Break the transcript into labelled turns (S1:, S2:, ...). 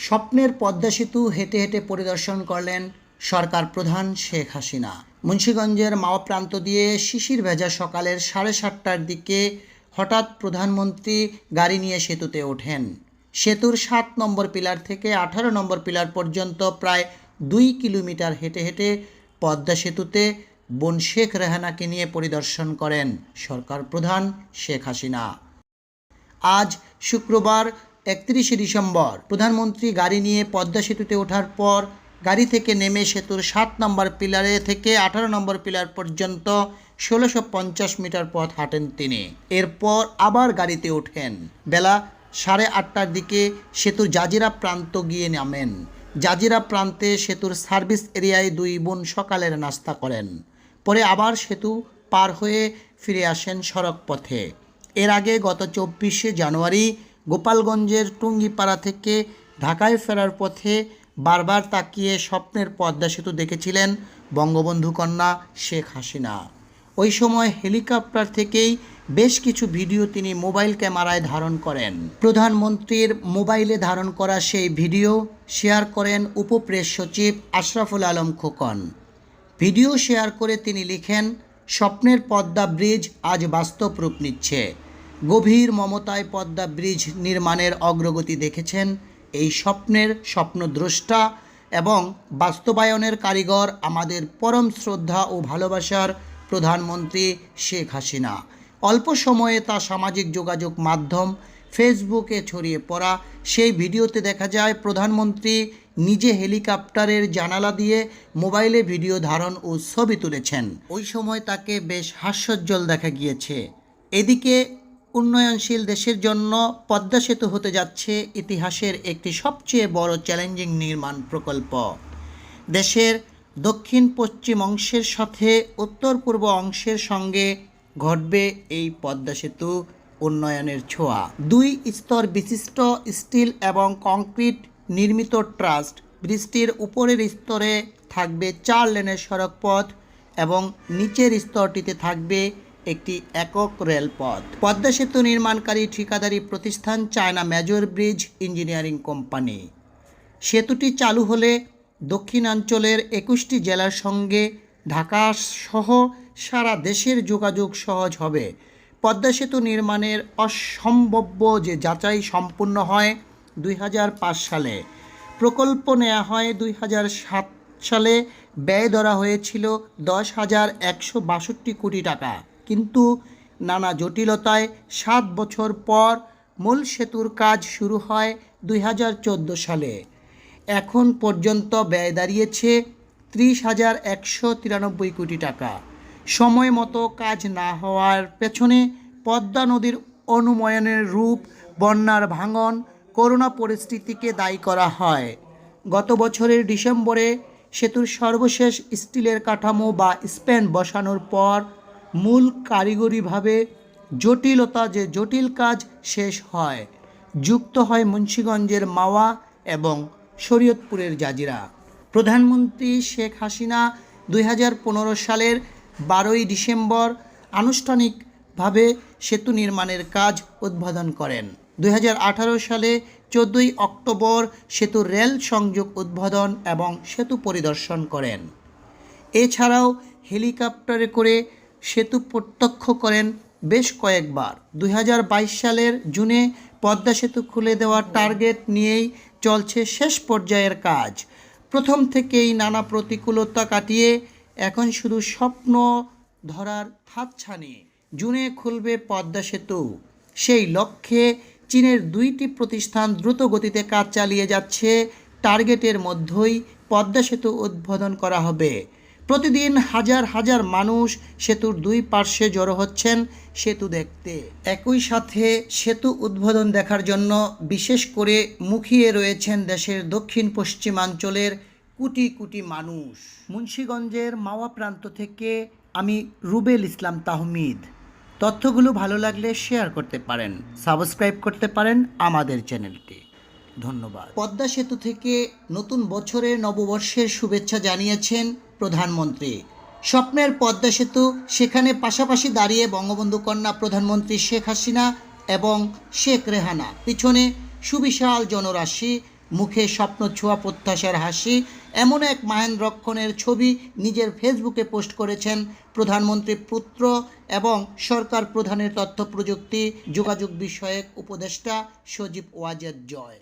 S1: স্বপ্নের পদ্মা সেতু হেঁটে হেঁটে পরিদর্শন করলেন সরকার প্রধান শেখ হাসিনা। মুন্সিগঞ্জের মাওয়া প্রান্ত দিয়ে শিশির ভেজা সকালের 7:30টার দিকে হঠাৎ প্রধানমন্ত্রী গাড়ি নিয়ে সেতুতে ওঠেন। সেতুর 7 নম্বর পিলার থেকে 18 নম্বর পিলার পর্যন্ত প্রায় 2 কিলোমিটার হেঁটে হেঁটে পদ্মা সেতুতে বোন শেখ রেহানাকে নিয়ে পরিদর্শন করেন সরকার প্রধান শেখ হাসিনা। আজ শুক্রবার 31শে ডিসেম্বর প্রধানমন্ত্রী গাড়ি নিয়ে পদ্মা সেতুতে ওঠার পর গাড়ি থেকে নেমে সেতুর 7 নম্বর পিলারে থেকে 18 নম্বর পিলার পর্যন্ত 1650 মিটার পথ হাঁটেন তিনি। এরপর আবার গাড়িতে ওঠেন। বেলা 8:30টার দিকে সেতুর জাজিরা প্রান্ত গিয়ে নামেন। জাজিরা প্রান্তে সেতুর সার্ভিস এরিয়ায় দুই বোন সকালের নাস্তা করেন। পরে আবার সেতু পার হয়ে ফিরে আসেন সড়ক পথে। এর আগে গত 24শে জানুয়ারি গোপালগঞ্জের টুঙ্গিপাড়া থেকে ঢাকায় ফেরার পথে বারবার তাকিয়ে স্বপ্নের পদ্মা সেতু দেখেছিলেন বঙ্গবন্ধু কন্যা শেখ হাসিনা। ওই সময় হেলিকপ্টার থেকেই বেশ কিছু ভিডিও তিনি মোবাইল ক্যামেরায় ধারণ করেন। প্রধানমন্ত্রীর মোবাইলে ধারণ করা সেই ভিডিও শেয়ার করেন উপপ্রেস সচিব আশরাফুল আলম খোকন। ভিডিও শেয়ার করে তিনি লিখেন, স্বপ্নের পদ্মা ব্রিজ আজ বাস্তব রূপ নিচ্ছে। গভীর মমতায় পদ্মা ব্রিজ নির্মাণের অগ্রগতি দেখেছেন এই স্বপ্নের স্বপ্নদ্রষ্টা এবং বাস্তবায়নের কারিগর আমাদের পরম শ্রদ্ধা ও ভালোবাসার প্রধানমন্ত্রী শেখ হাসিনা। অল্প সময়ে তা সামাজিক যোগাযোগ মাধ্যম ফেসবুকে ছড়িয়ে পড়া সেই ভিডিওতে দেখা যায় প্রধানমন্ত্রী নিজে হেলিকপ্টারের জানালা দিয়ে মোবাইলে ভিডিও ধারণ ও ছবি তুলেছেন। ওই সময় তাকে বেশ হাস্যোজ্জ্বল দেখা গিয়েছে। এদিকে উন্নয়নশীল দেশের জন্য পদ্মা সেতু হতে যাচ্ছে ইতিহাসের একটি সবচেয়ে বড় চ্যালেঞ্জিং নির্মাণ প্রকল্প। দেশের দক্ষিণ পশ্চিম অংশের সাথে উত্তর পূর্ব অংশের সঙ্গে ঘটবে এই পদ্মা সেতু উন্নয়নের ছোঁয়া। 2 স্তর বিশিষ্ট স্টিল এবং কংক্রিট নির্মিত ট্রাস্ট ব্রিজটির উপরের স্তরে থাকবে 4 লেনের সড়কপথ এবং নিচের স্তরটিতে থাকবে একটি একক রেলপথ। পদ্মা সেতু নির্মাণকারী ঠিকাদারি প্রতিষ্ঠান China major bridge engineering company. সেতুটি চালু হলে দক্ষিণাঞ্চলের 21টি জেলার সঙ্গে ঢাকা সহ সারা দেশের যোগাযোগ সহজ হবে। পদ্মা সেতু নির্মাণের অসম্ভাব্য যে যাচাই সম্পূর্ণ হয় 2005 সালে, প্রকল্প নেওয়া হয় 2007 সালে, ব্যয় ধরা হয়েছিল 10,162 কোটি টাকা। কিন্তু নানা জটিলতায় 7 বছর পর মূল সেতুর কাজ শুরু হয় 2014 সালে। এখন পর্যন্ত ব্যয় দাঁড়িয়েছে 30,193 কোটি টাকা। সময় মতো কাজ না হওয়ার পেছনে পদ্মা নদীর অনুন্নয়নের রূপ, বন্যার ভাঙন, করোনা পরিস্থিতিকে দায়ী করা হয়। গত বছরের ডিসেম্বরে সেতুর সর্বশেষ স্টিলের কাঠামো বা স্প্যান বসানোর পর মূল কারিগরিভাবে জটিল কাজ শেষ হয়। যুক্ত হয় মুন্সিগঞ্জের মাওয়া এবং শরীয়তপুরের জাজিরা। প্রধানমন্ত্রী শেখ হাসিনা 2015 সালের 12ই ডিসেম্বর আনুষ্ঠানিকভাবে সেতু নির্মাণের কাজ উদ্বোধন করেন। 2018 সালে 14ই অক্টোবর সেতুর রেল সংযোগ উদ্বোধন এবং সেতু পরিদর্শন করেন। এছাড়াও হেলিকপ্টারে করে সেতু প্রত্যক্ষ করেন বেশ কয়েকবার। 2022 সালের জুনে পদ্মা সেতু খুলে দেওয়ার টার্গেট নিয়েই চলছে শেষ পর্যায়ের কাজ। প্রথম থেকেই নানা প্রতিকূলতা কাটিয়ে এখন শুধু স্বপ্ন ধরার হাতছানি। জুনে খুলবে পদ্মা সেতু। সেই লক্ষ্যে চীনের 2টি প্রতিষ্ঠান দ্রুত গতিতে কাজ চালিয়ে যাচ্ছে। টার্গেটের মধ্যেই পদ্মা সেতু উদ্বোধন করা হবে। প্রতিদিন হাজার হাজার মানুষ সেতুর 2 পার্শ্বে জড়ো হচ্ছেন সেতু দেখতে। একই সাথে সেতু উদ্বোধন দেখার জন্য বিশেষ করে মুখিয়ে রয়েছেন দেশের দক্ষিণ পশ্চিমাঞ্চলের কোটি কোটি মানুষ। মুন্সিগঞ্জের মাওয়া প্রান্ত থেকে আমি রুবেল ইসলাম তাহমিদ। তথ্যগুলো ভালো লাগলে শেয়ার করতে পারেন, সাবস্ক্রাইব করতে পারেন আমাদের চ্যানেলটি। ধন্যবাদ। পদ্মা সেতু থেকে নতুন বছরের নববর্ষের শুভেচ্ছা জানিয়েছেন প্রধানমন্ত্রী। স্বপ্নের পদ্মা সেতু, সেখানে পাশাপাশি দাঁড়িয়ে বঙ্গবন্ধু কন্যা প্রধানমন্ত্রী শেখ হাসিনা এবং শেখ রেহানা, পিছনে সুবিশাল জনরাশি, মুখে স্বপ্ন ছোঁয়া প্রত্যাশার হাসি, এমন এক মাহেন্দ্রক্ষণের ছবি নিজের ফেসবুকে পোস্ট করেছেন প্রধানমন্ত্রীর পুত্র এবং সরকার প্রধানের তথ্য প্রযুক্তি যোগাযোগ বিষয়ক উপদেষ্টা সজীব ওয়াজেদ জয়।